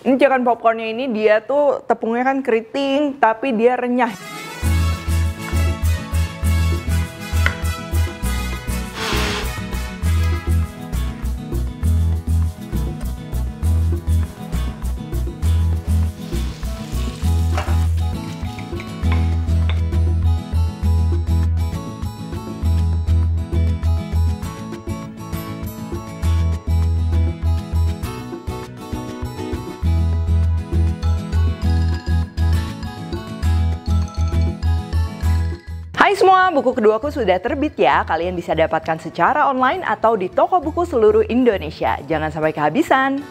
Ini chicken popcornnya ini dia tuh tepungnya kan keriting, tapi dia renyah. Hai semua, buku keduaku sudah terbit ya. Kalian bisa dapatkan secara online atau di toko buku seluruh Indonesia. Jangan sampai kehabisan.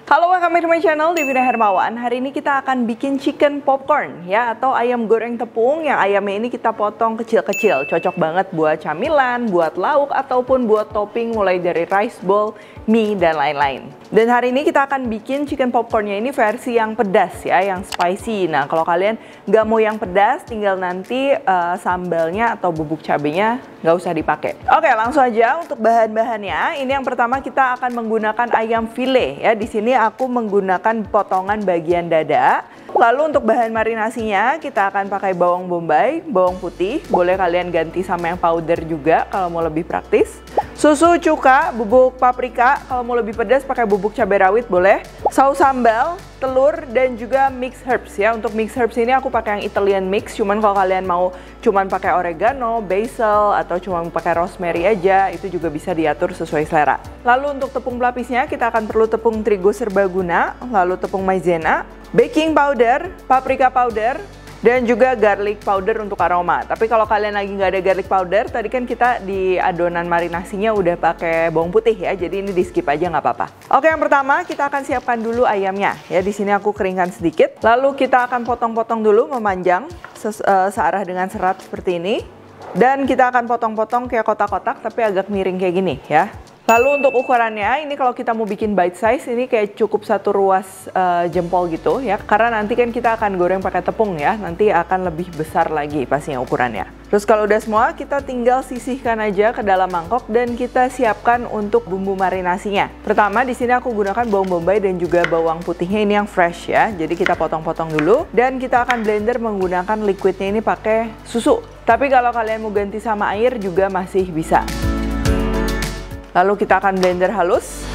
Halo, welcome to my channel, Devina Hermawan. Hari ini kita akan bikin chicken popcorn ya, atau ayam goreng tepung yang ayamnya ini kita potong kecil-kecil. Cocok banget buat camilan, buat lauk, ataupun buat topping mulai dari rice bowl, mie, dan lain-lain. Dan hari ini kita akan bikin chicken popcornnya ini versi yang pedas ya, yang spicy. Nah, kalau kalian nggak mau yang pedas, tinggal nanti sambalnya atau bubuk cabenya nggak usah dipakai. Oke, langsung aja untuk bahan-bahannya. Ini yang pertama kita akan menggunakan ayam file ya. Di sini aku menggunakan potongan bagian dada. Lalu untuk bahan marinasinya kita akan pakai bawang bombay, bawang putih. Boleh kalian ganti sama yang powder juga kalau mau lebih praktis. Susu, cuka, bubuk paprika, kalau mau lebih pedas pakai bubuk cabai rawit boleh. Saus sambal, telur, dan juga mix herbs ya. Untuk mix herbs ini aku pakai yang Italian mix, cuman kalau kalian mau cuman pakai oregano, basil, atau cuma pakai rosemary aja, itu juga bisa diatur sesuai selera. Lalu untuk tepung pelapisnya kita akan perlu tepung terigu serbaguna, lalu tepung maizena, baking powder, paprika powder, dan juga garlic powder untuk aroma. Tapi kalau kalian lagi nggak ada garlic powder, tadi kan kita di adonan marinasinya udah pakai bawang putih ya, jadi ini di skip aja nggak apa-apa. Oke, yang pertama kita akan siapkan dulu ayamnya ya. Di sini aku keringkan sedikit. Lalu kita akan potong-potong dulu memanjang searah dengan serat seperti ini. Dan kita akan potong-potong kayak kotak-kotak tapi agak miring kayak gini ya. Lalu untuk ukurannya, ini kalau kita mau bikin bite size, ini kayak cukup satu ruas jempol gitu ya. Karena nanti kan kita akan goreng pakai tepung ya, nanti akan lebih besar lagi pastinya ukurannya. Terus kalau udah semua, kita tinggal sisihkan aja ke dalam mangkok dan kita siapkan untuk bumbu marinasinya. Pertama di sini aku gunakan bawang bombay dan juga bawang putihnya ini yang fresh ya. Jadi kita potong-potong dulu dan kita akan blender menggunakan liquidnya ini pakai susu. Tapi kalau kalian mau ganti sama air juga masih bisa. Lalu kita akan blender halus.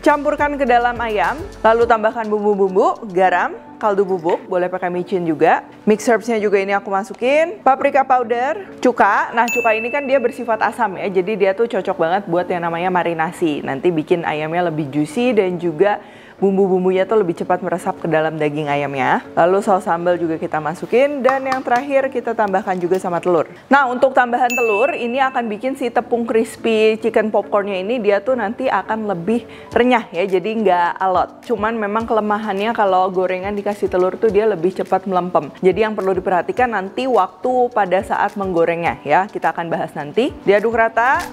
Campurkan ke dalam ayam, lalu tambahkan bumbu-bumbu, garam, kaldu bubuk, boleh pakai micin juga. Mix herbsnya juga ini aku masukin, paprika powder, cuka. Nah, cuka ini kan dia bersifat asam ya, jadi dia tuh cocok banget buat yang namanya marinasi. Nanti bikin ayamnya lebih juicy dan juga bumbu-bumbunya tuh lebih cepat meresap ke dalam daging ayamnya. Lalu saus sambal juga kita masukin. Dan yang terakhir kita tambahkan juga sama telur. Nah, untuk tambahan telur ini akan bikin si tepung crispy chicken popcornnya ini dia tuh nanti akan lebih renyah ya. Jadi nggak alot. Cuman memang kelemahannya kalau gorengan dikasih telur tuh dia lebih cepat melempem. Jadi yang perlu diperhatikan nanti waktu pada saat menggorengnya ya. Kita akan bahas nanti. Diaduk rata.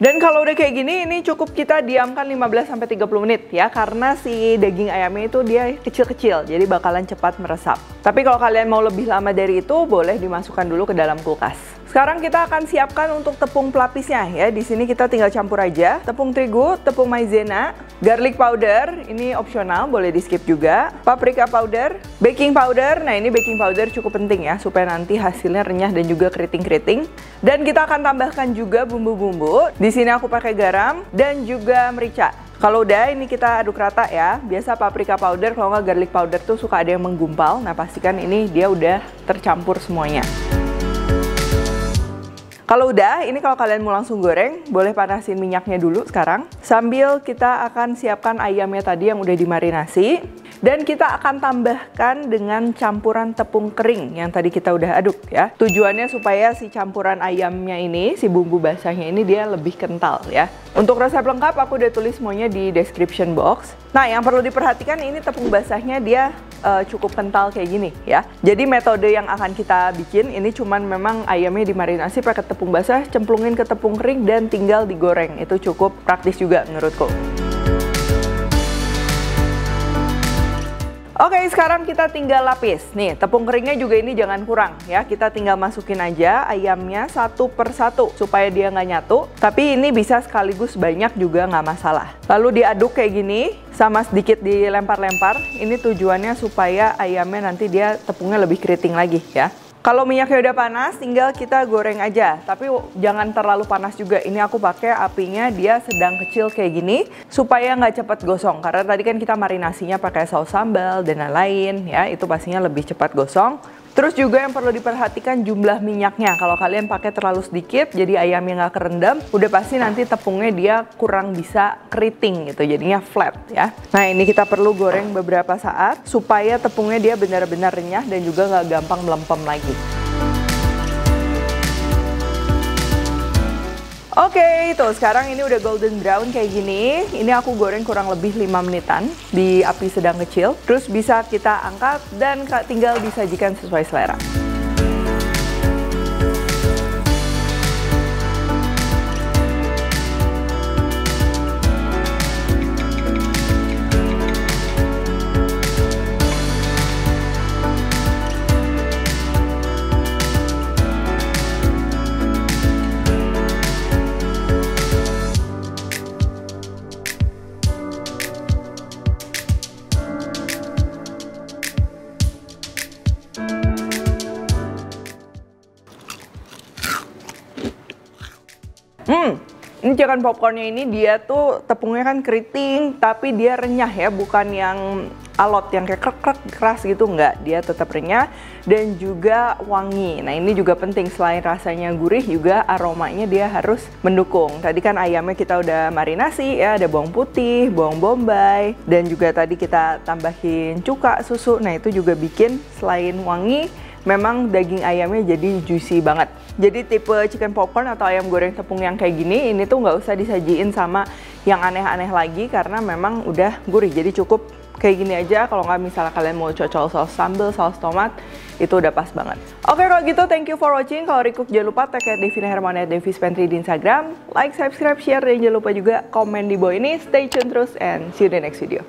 Dan kalau udah kayak gini, ini cukup kita diamkan 15-30 menit ya. Karena si daging ayamnya itu dia kecil-kecil, jadi bakalan cepat meresap. Tapi kalau kalian mau lebih lama dari itu, boleh dimasukkan dulu ke dalam kulkas. Sekarang kita akan siapkan untuk tepung pelapisnya ya. Di sini kita tinggal campur aja tepung terigu, tepung maizena, garlic powder, ini opsional, boleh di skip juga. Paprika powder, baking powder. Nah, ini baking powder cukup penting ya supaya nanti hasilnya renyah dan juga keriting-keriting. Dan kita akan tambahkan juga bumbu-bumbu. Di sini aku pakai garam dan juga merica. Kalau udah ini kita aduk rata ya. Biasa paprika powder kalau nggak garlic powder tuh suka ada yang menggumpal. Nah, pastikan ini dia udah tercampur semuanya. Kalau udah, ini kalau kalian mau langsung goreng, boleh panasin minyaknya dulu sekarang. Sambil kita akan siapkan ayamnya tadi yang udah dimarinasi. Dan kita akan tambahkan dengan campuran tepung kering yang tadi kita udah aduk ya. Tujuannya supaya si campuran ayamnya ini, si bumbu basahnya ini dia lebih kental ya. Untuk resep lengkap aku udah tulis semuanya di description box. Nah, yang perlu diperhatikan ini tepung basahnya dia cukup kental kayak gini ya. Jadi metode yang akan kita bikin ini cuman memang ayamnya dimarinasi pakai tepung basah, cemplungin ke tepung kering dan tinggal digoreng. Itu cukup praktis juga menurutku. Oke, sekarang kita tinggal lapis. Nih, tepung keringnya juga ini jangan kurang ya. Kita tinggal masukin aja ayamnya satu per satu supaya dia nggak nyatu. Tapi ini bisa sekaligus banyak juga nggak masalah. Lalu diaduk kayak gini, sama sedikit dilempar-lempar. Ini tujuannya supaya ayamnya nanti dia tepungnya lebih keriting lagi ya. Kalau minyaknya udah panas, tinggal kita goreng aja. Tapi jangan terlalu panas juga. Ini aku pakai apinya dia sedang kecil kayak gini, supaya nggak cepat gosong. Karena tadi kan kita marinasinya pakai saus sambal dan lain-lain ya, itu pastinya lebih cepat gosong. Terus juga yang perlu diperhatikan jumlah minyaknya. Kalau kalian pakai terlalu sedikit, jadi ayamnya nggak kerendam, udah pasti nanti tepungnya dia kurang bisa keriting gitu, jadinya flat ya. Nah ini kita perlu goreng beberapa saat supaya tepungnya dia benar-benar renyah dan juga nggak gampang melempem lagi. Oke, tuh sekarang ini udah golden brown kayak gini. Ini aku goreng kurang lebih 5 menitan di api sedang kecil. Terus bisa kita angkat dan tinggal disajikan sesuai selera. Ini chicken popcornnya ini dia tuh tepungnya kan keriting, tapi dia renyah ya, bukan yang alot yang kayak krek-krek keras gitu, enggak. Dia tetap renyah dan juga wangi. Nah ini juga penting, selain rasanya gurih juga aromanya dia harus mendukung. Tadi kan ayamnya kita udah marinasi ya, ada bawang putih, bawang bombay, dan juga tadi kita tambahin cuka, susu. Nah itu juga bikin selain wangi, memang daging ayamnya jadi juicy banget. Jadi tipe chicken popcorn atau ayam goreng tepung yang kayak gini, ini tuh nggak usah disajiin sama yang aneh-aneh lagi karena memang udah gurih. Jadi cukup kayak gini aja. Kalau nggak misalnya kalian mau cocol saus sambal, saus tomat, itu udah pas banget. Oke kalau gitu thank you for watching. Kalau recook jangan lupa tag Devina Hermawan @Devi's Pantry di Instagram. Like, subscribe, share, dan jangan lupa juga komen di bawah ini. Stay tune terus and see you in the next video.